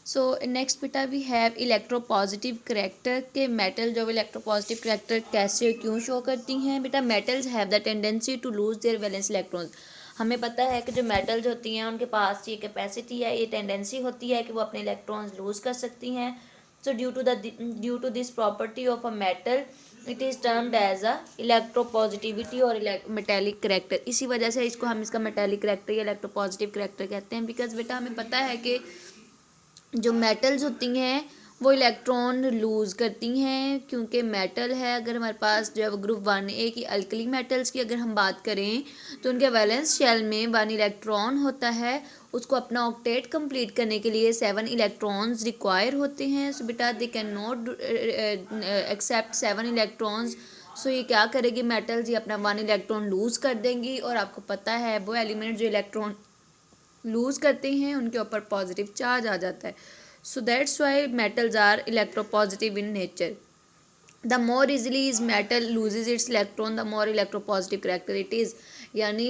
सो next बेटा we have electropositive character के metal जो इलेक्ट्रोपॉजिटिव करैक्टर कैसे क्यों शो करती हैं। बेटा metals have the tendency to lose their valence electrons. हमें पता है कि जो मेटल्स होती हैं उनके पास ये कैपेसिटी है, ये टेंडेंसी होती है कि वो अपने इलेक्ट्रॉन्स लूज कर सकती हैं। So due to this property of a metal it is termed as a electropositivity और मेटेलिक करैक्टर। इसी वजह से इसको हम इसका मेटेलिक करैक्टर या इलेक्ट्रोपॉजिटिव करैक्टर कहते हैं। बिकॉज बेटा हमें पता है कि जो मेटल्स होती हैं वो इलेक्ट्रॉन लूज़ करती हैं, क्योंकि मेटल है। अगर हमारे पास जो है वो ग्रुप 1A की अल्कली मेटल्स की अगर हम बात करें तो उनके वैलेंस शेल में 1 इलेक्ट्रॉन होता है। उसको अपना ऑक्टेट कंप्लीट करने के लिए 7 इलेक्ट्रॉन्स रिक्वायर होते हैं। सो बेटा they can not accept 7 electrons. So ये क्या करेगी मेटल्स, ये अपना 1 इलेक्ट्रॉन लूज़ कर देंगी। और आपको पता है वो एलिमेंट जो इलेक्ट्रॉन लूज़ करते हैं उनके ऊपर पॉजिटिव चार्ज आ जाता है। So that's why metals are electropositive in nature. The more easily is metal loses its electron the more electropositive character it is. यानी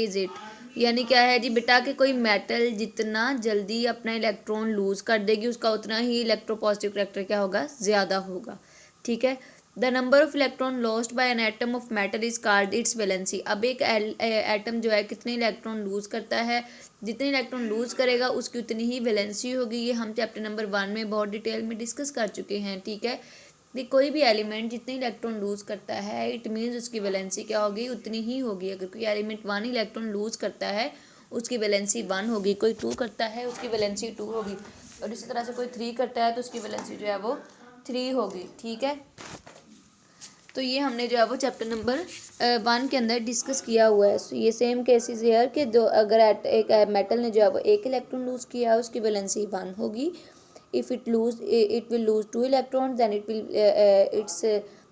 इज इट, यानी क्या है जी बेटा कि कोई मेटल जितना जल्दी अपना इलेक्ट्रॉन लूज़ कर देगी उसका उतना ही इलेक्ट्रोपॉजिटिव करैक्टर क्या होगा, ज़्यादा होगा। ठीक है। The number of electron lost by an atom of metal is called its valency. अब एक एटम जो है कितने इलेक्ट्रॉन लूज़ करता है, जितने इलेक्ट्रॉन लूज़ करेगा उसकी उतनी ही वैलेंसी होगी। ये हम चैप्टर नंबर 1 में बहुत डिटेल में डिस्कस कर चुके हैं। ठीक है। कि कोई भी एलिमेंट जितने इलेक्ट्रॉन लूज़ करता है इट मीन्स उसकी वैलेंसी क्या होगी, उतनी ही होगी। अगर कोई एलिमेंट 1 इलेक्ट्रॉन लूज़ करता है उसकी वैलेंसी 1 होगी, कोई 2 करता है उसकी वैलेंसी 2 होगी, और इसी तरह से कोई 3 करता है तो उसकी वैलेंसी जो है वो 3 होगी। ठीक है। तो ये हमने जो है वो चैप्टर नंबर 1 के अंदर डिस्कस किया हुआ है। सो ये सेम केसेस हेयर कि दो अगर एक मेटल ने जो है वो 1 इलेक्ट्रॉन लूज़ किया है उसकी वैलेंसी 1 होगी। if it will lose 2 electrons then its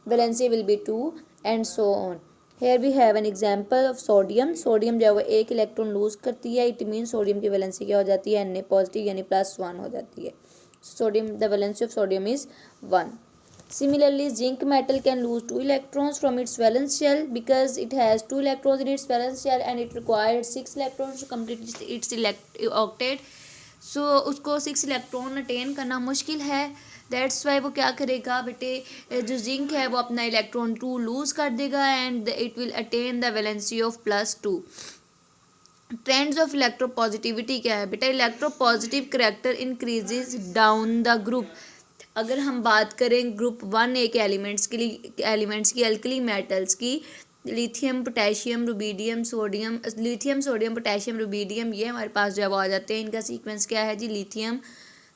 valency will be 2 and so on. Here we have an example of sodium. Sodium जो है वो 1 इलेक्ट्रॉन लूज करती है, इट मीन सोडियम की वैलेंसी क्या हो जाती है, Na पॉजिटिव यानी +1 हो जाती है। Sodium the valency of sodium is 1. Similarly, zinc metal can lose 2 electrons from its valence shell because it has 2 electrons in its valence shell and it required 6 electrons to complete its octet. सो उसको 6 electron attain करना मुश्किल है। That's why वो क्या करेगा बेटे, जो zinc है वो अपना इलेक्ट्रॉन 2 लूज़ कर देगा and it will attain the valency of +2. Trends of electropositivity क्या है बेटा, electropositive character increases down the group. अगर हम बात करें ग्रुप 1A के एलिमेंट्स की अल्कली मेटल्स की, lithium potassium rubidium sodium, lithium sodium potassium rubidium, ये हमारे पास जो है वो आ जाते हैं। इनका सीक्वेंस क्या है जी, लिथियम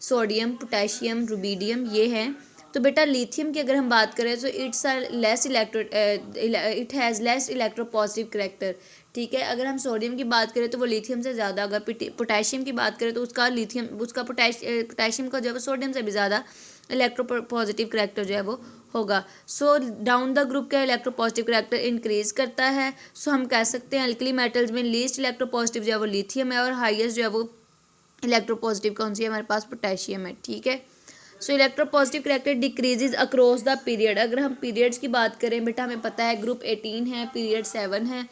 सोडियम पोटेशियम रुबीडियम ये है। तो बेटा लिथियम की अगर हम बात करें तो it's less it has less electropositive character. ठीक है। अगर हम सोडियम की बात करें तो वो लिथियम से ज़्यादा, अगर पोटेशियम की बात करें तो उसका पोटेशियम का जो है वो सोडियम से भी ज़्यादा इलेक्ट्रोपॉजिटिव करैक्टर जो है वो होगा। सो डाउन द ग्रुप का इलेक्ट्रोपॉजिटिव करैक्टर इंक्रीज करता है। सो हम कह सकते हैं अल्कली मेटल्स में लीस्ट इलेक्ट्रोपॉजिटिव जो है वो लिथियम है और हाईएस्ट जो है वो इलेक्ट्रोपॉजिटिव कौन सी है हमारे पास, पोटेशियम है। ठीक है। So electropositive character decreases across the period. अगर हम पीरियड्स की बात करें बेटा हमें पता है ग्रुप 18 है, पीरियड 7 है।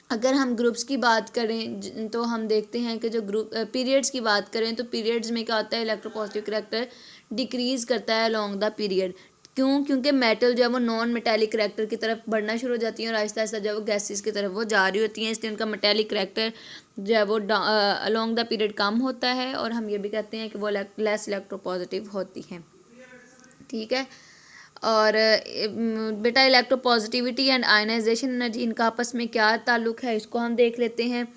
अगर हम ग्रुप्स की बात करें तो हम देखते हैं कि जो ग्रुप पीरियड्स की बात करें तो पीरियड्स में क्या होता है, इलेक्ट्रोपॉजिटिव करैक्टर डिक्रीज़ करता है अलोंग द पीरियड। क्यों, क्योंकि मेटल जो है वो नॉन मेटेलिक करैक्टर की तरफ बढ़ना शुरू हो जाती हैं और आहिस्ता आहिस्ता जो है वो गैसेस की तरफ वो जा रही होती हैं, इसलिए उनका मेटेलिक करैक्टर जो है वो अलोंग द पीरियड कम होता है और हम ये भी कहते हैं कि वो लेस इलेक्ट्रोपॉजिटिव होती हैं। ठीक है। और बेटा इलेक्ट्रोपॉजिटिविटी एंड आयनाइजेशन एनर्जी, इनका आपस में क्या ताल्लुक़ है इसको हम देख लेते हैं।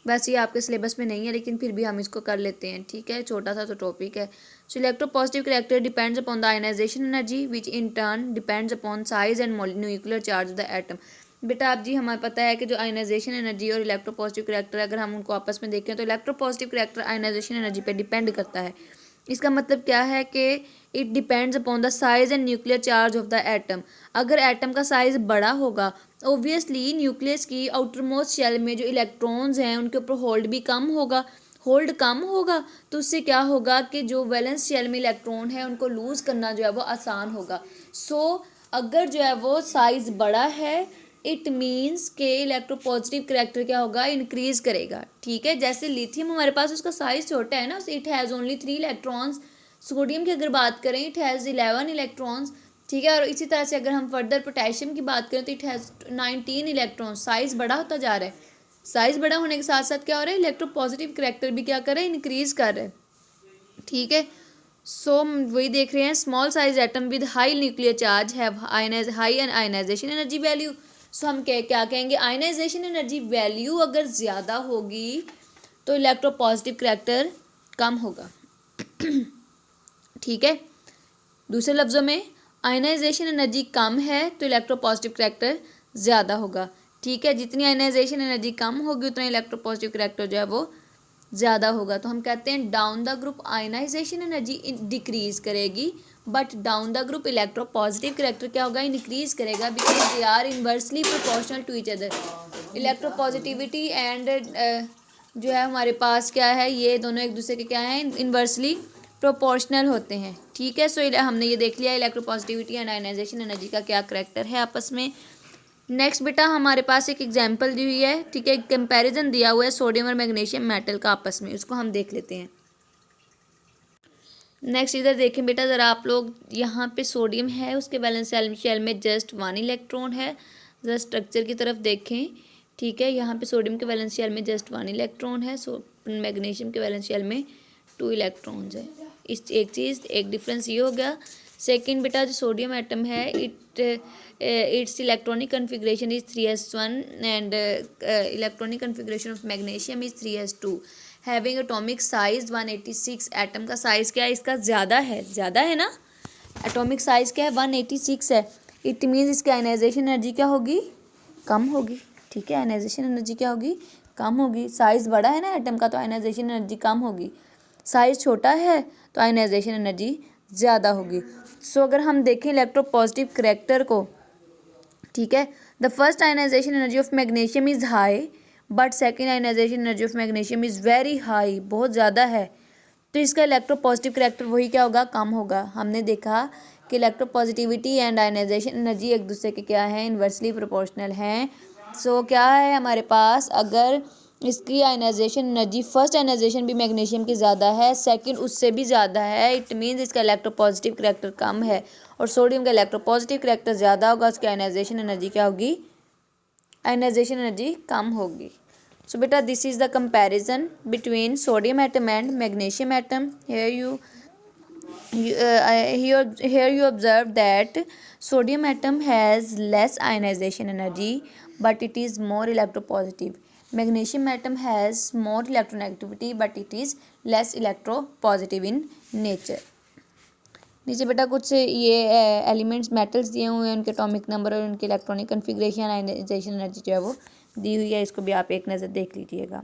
वैसे ये आपके सिलेबस में नहीं है लेकिन फिर भी हम इसको कर लेते हैं। ठीक है, छोटा सा तो टॉपिक है। So electropositive character depends upon the ionisation energy which in turn depends upon size and nuclear charge of the atom. बेटा आप जी हमें पता है कि जो आयनाइजेशन एनर्जी और इलेक्ट्रोपॉजिटिव करैक्टर अगर हम उनको आपस में देखें तो इलेक्ट्रोपॉजिटिव करैक्टर आयनाइजेशन एनर्जी पे डिपेंड करता है। इसका मतलब क्या है कि it depends upon the size and nuclear charge of the atom. अगर एटम का साइज़ बड़ा होगा ओब्वियसली न्यूक्लियस की आउटर मोस्ट शेल में जो इलेक्ट्रॉन्स हैं उनके ऊपर होल्ड भी कम होगा। होल्ड कम होगा तो उससे क्या होगा कि जो वैलेंस शेल में इलेक्ट्रॉन है उनको लूज़ करना जो है वो आसान होगा। सो अगर जो है वो साइज़ बड़ा है इट मीन्स के इलेक्ट्रोपॉजिटिव करैक्टर क्या होगा, इंक्रीज करेगा। ठीक है, जैसे लिथियम हमारे पास उसका साइज छोटा है ना, it has only 3 electrons. Sodium की अगर बात करें इट हैज़ 11 इलेक्ट्रॉन्स। ठीक है, और इसी तरह से अगर हम फर्दर पोटेशियम की बात करें तो इट हैज़ 19 इलेक्ट्रॉन्स। साइज़ बड़ा होता जा रहा है। साइज़ बड़ा होने के साथ साथ क्या हो रहा है, इलेक्ट्रोपॉजिटिव करैक्टर भी क्या कर रहा है, इंक्रीज कर रहा है। ठीक है, सो वही देख रहे हैं, small size atom with high nuclear charge have high ionisation energy value. So हम क्या कहेंगे, आयनाइजेशन एनर्जी वैल्यू अगर ज़्यादा होगी तो इलेक्ट्रोपॉजिटिव करैक्टर कम होगा। ठीक है, दूसरे लफ्ज़ों में आयनाइजेशन एनर्जी कम है तो इलेक्ट्रोपॉजिटिव करैक्टर ज़्यादा होगा। ठीक है, जितनी आयनाइजेशन एनर्जी कम होगी उतना इलेक्ट्रोपॉजिटिव करैक्टर जो है वो ज़्यादा होगा। तो हम कहते हैं down the group ionisation energy decrease करेगी, but down the group electropositive character क्या होगा, इंक्रीज करेगा, because they are inversely proportional to each other. Electropositivity and जो है हमारे पास क्या है, ये दोनों एक दूसरे के क्या हैं, इन्वर्सली प्रोपोर्शनल होते हैं। ठीक है, सो हमने ये देख लिया इलेक्ट्रोपॉजिटिविटी एंड आयनाइजेशन एनर्जी का क्या करैक्टर है आपस में। नेक्स्ट बेटा हमारे पास एक एग्जांपल दी हुई है। ठीक है, कंपैरिजन दिया हुआ है सोडियम और मैग्नीशियम मेटल का आपस में, उसको हम देख लेते हैं। नेक्स्ट इधर देखें बेटा ज़रा आप लोग, यहाँ पे सोडियम है, उसके वैलेंस शेल में जस्ट 1 इलेक्ट्रॉन है। ज़रा स्ट्रक्चर की तरफ देखें। ठीक है, यहाँ पे सोडियम के वैलेंस शेल में जस्ट 1 इलेक्ट्रॉन है, मैग्नीशियम के वैलेंस शेल में 2 इलेक्ट्रॉन्स है। इस एक चीज़, एक डिफरेंस ये हो गया। सेकेंड बेटा जो सोडियम एटम है, it's electronic configuration is 3s1 and electronic configuration of magnesium is 3s2 having atomic size 186। Atom का साइज़ क्या है इसका, ज़्यादा है ना, एटॉमिक साइज़ क्या है 186 है। इट मीन्स इसकी आयनाइजेशन एनर्जी क्या होगी, कम होगी। ठीक है, आयनाइजेशन एनर्जी क्या होगी, कम होगी। साइज़ बड़ा है ना एटम का तो आयनाइजेशन एनर्जी कम होगी, साइज़ छोटा है तो आयनाइजेशन एनर्जी ज़्यादा होगी। सो अगर हम देखें इलेक्ट्रोपॉजिटिव करैक्टर को, ठीक है, the first ionization energy of magnesium is high but second ionization energy of magnesium is very high, बहुत ज़्यादा है, तो इसका इलेक्ट्रोपॉजिटिव करैक्टर वही क्या होगा, कम होगा। हमने देखा कि इलेक्ट्रोपॉजिटिविटी एंड आयनाइजेशन एनर्जी एक दूसरे के क्या हैं, इन्वर्सली प्रोपोर्शनल हैं। सो क्या है हमारे पास, अगर इसकी आयनाइजेशन एनर्जी, फर्स्ट आयनाइजेशन भी मैग्नीशियम की ज़्यादा है, सेकंड उससे भी ज़्यादा है, इट मीन्स इसका इलेक्ट्रोपॉजिटिव करैक्टर कम है, और सोडियम का इलेक्ट्रोपॉजिटिव करैक्टर ज़्यादा होगा, उसकी आयनाइजेशन एनर्जी क्या होगी, आयनाइजेशन एनर्जी कम होगी। सो बेटा this is the comparison between sodium atom and magnesium atom. Here you observe that sodium atom has less ionization energy but it is more electropositive. Magnesium atom has more electronegativity but it is less electropositive in nature. नीचे बेटा कुछ ये elements metals दिए हुए हैं, उनके atomic number और उनके इलेक्ट्रॉनिक कन्फिग्रेशन, आयनाइजेशन एनर्जी जो है वो दी हुई है, इसको भी आप एक नज़र देख लीजिएगा।